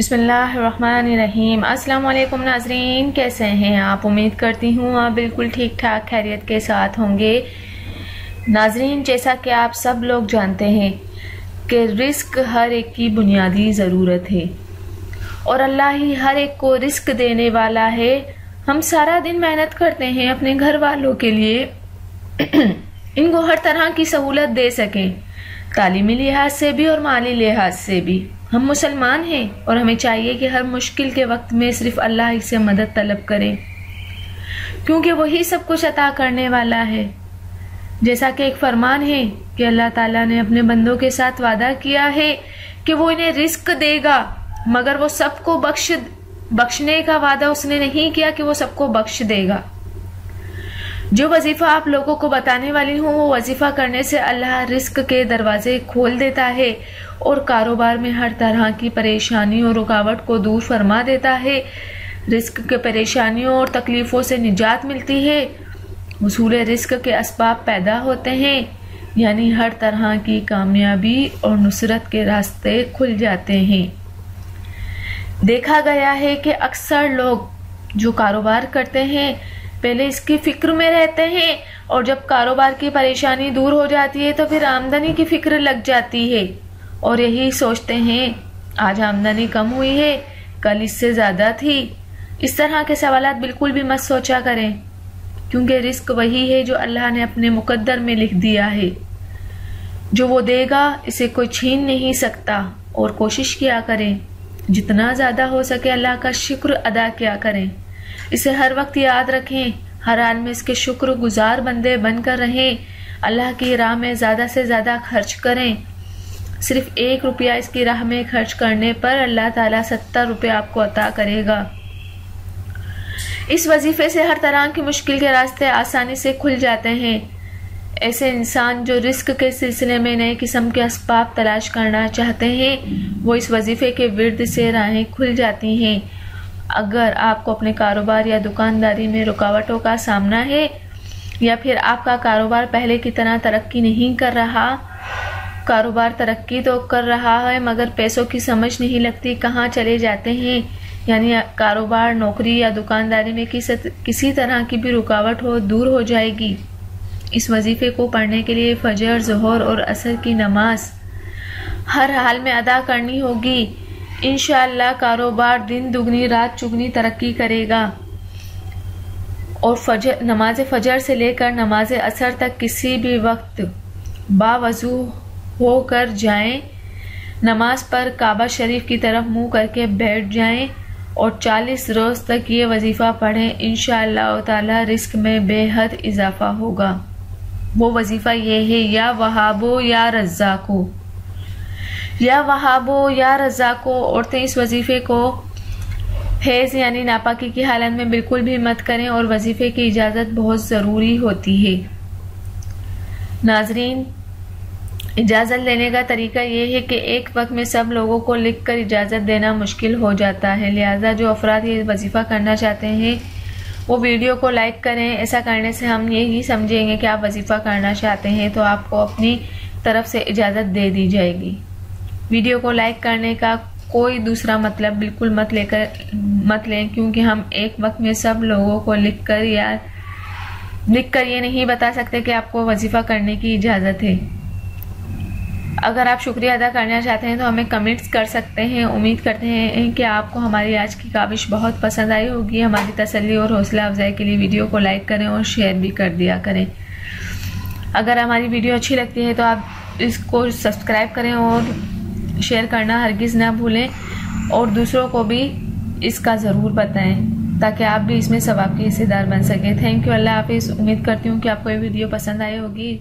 बिस्मिल्लाहिर्रहमानिर्रहीम। अस्सलाम वालेकुम नाजरीन, कैसे हैं आप? उम्मीद करती हूँ आप बिल्कुल ठीक ठाक खैरियत के साथ होंगे। नाजरीन, जैसा कि आप सब लोग जानते हैं कि रिस्क हर एक की बुनियादी ज़रूरत है और अल्लाह ही हर एक को रिस्क देने वाला है। हम सारा दिन मेहनत करते हैं अपने घर वालों के लिए इनको हर तरह की सहूलत दे सकें, तालीमी लिहाज से भी और माली लिहाज से भी। हम मुसलमान हैं और हमें चाहिए कि हर मुश्किल के वक्त में सिर्फ अल्लाह ही से मदद तलब करें, क्योंकि वही सब कुछ अता करने वाला है। जैसा कि एक फरमान है कि अल्लाह ताला ने अपने बंदों के साथ वादा किया है कि वो इन्हें रिस्क देगा, मगर वो सबको बख्शने का वादा उसने नहीं किया कि वो सबको बख्श देगा। जो वजीफा आप लोगों को बताने वाली हूँ वो वजीफा करने से अल्लाह रिस्क के दरवाजे खोल देता है और कारोबार में हर तरह की परेशानी और रुकावट को दूर फरमा देता है। रिस्क के परेशानियों और तकलीफों से निजात मिलती है, वसूल रिस्क के असबाब पैदा होते हैं, यानी हर तरह की कामयाबी और नुसरत के रास्ते खुल जाते हैं। देखा गया है कि अक्सर लोग जो कारोबार करते हैं पहले इसकी फिक्र में रहते हैं और जब कारोबार की परेशानी दूर हो जाती है तो फिर आमदनी की फिक्र लग जाती है और यही सोचते हैं आज आमदनी कम हुई है, कल इससे ज़्यादा थी। इस तरह के सवालात बिल्कुल भी मत सोचा करें, क्योंकि रिस्क वही है जो अल्लाह ने अपने मुकद्दर में लिख दिया है। जो वो देगा इसे कोई छीन नहीं सकता। और कोशिश किया करें जितना ज़्यादा हो सके अल्लाह का शुक्र अदा किया करें। इसे हर वक्त याद रखें, हर हाल में इसके शुक्र गुजार बंदे बनकर रहें। अल्लाह की राह में ज़्यादा से ज़्यादा खर्च करें। सिर्फ 1 रुपया इसकी राह में खर्च करने पर अल्लाह ताला 70 रुपये आपको अता करेगा। इस वजीफे से हर तरह की मुश्किल के रास्ते आसानी से खुल जाते हैं। ऐसे इंसान जो रिस्क के सिलसिले में नए किस्म के असबाब तलाश करना चाहते हैं वो इस वजीफे के विर्द से राहें खुल जाती हैं। अगर आपको अपने कारोबार या दुकानदारी में रुकावटों का सामना है या फिर आपका कारोबार पहले की तरह तरक्की नहीं कर रहा, कारोबार तरक्की तो कर रहा है मगर पैसों की समझ नहीं लगती कहाँ चले जाते हैं, यानी कारोबार, नौकरी या दुकानदारी में किसी तरह की भी रुकावट हो दूर हो जाएगी। इस वजीफे को पढ़ने के लिए फजर, ज़ोहर और असर की नमाज हर हाल में अदा करनी होगी। इंशाअल्लाह कारोबार दिन दुगनी रात चुगनी तरक्की करेगा। और नमाज फजर से लेकर नमाज असर तक किसी भी वक्त बावजू होकर जाएं, नमाज पर काबा शरीफ की तरफ मुंह करके बैठ जाएं और 40 रोज तक ये वजीफा पढ़ें। इंशाअल्लाह ताला रिस्क में बेहद इजाफा होगा। वो वजीफा ये है, या वहाबो या रज़्ज़ाको, या वहाबो या रज़्ज़ाको। औरतें इस वजीफे को हैज़ यानी नापाकी की हालत में बिल्कुल भी मत करें और वजीफे की इजाज़त बहुत ज़रूरी होती है। नाजरीन, इजाज़त लेने का तरीका ये है कि एक वक्त में सब लोगों को लिख कर इजाज़त देना मुश्किल हो जाता है, लिहाजा जो अफराद ये वजीफ़ा करना चाहते हैं वो वीडियो को लाइक करें। ऐसा करने से हम यही समझेंगे कि आप वजीफ़ा करना चाहते हैं तो आपको अपनी तरफ से इजाज़त दे दी जाएगी। वीडियो को लाइक करने का कोई दूसरा मतलब बिल्कुल मत लें, क्योंकि हम एक वक्त में सब लोगों को लिखकर ये नहीं बता सकते कि आपको वजीफ़ा करने की इजाज़त है। अगर आप शुक्रिया अदा करना चाहते हैं तो हमें कमेंट्स कर सकते हैं। उम्मीद करते हैं कि आपको हमारी आज की काविश बहुत पसंद आई होगी। हमारी तसल्ली और हौसला अफजाई के लिए वीडियो को लाइक करें और शेयर भी कर दिया करें। अगर हमारी वीडियो अच्छी लगती है तो आप इसको सब्सक्राइब करें और शेयर करना हरगिज़ ना भूलें और दूसरों को भी इसका ज़रूर बताएं ताकि आप भी इसमें सवाब के हिस्सेदार बन सकें। थैंक यू, अल्लाह हाफिज़। उम्मीद करती हूँ कि आपको ये वीडियो पसंद आई होगी।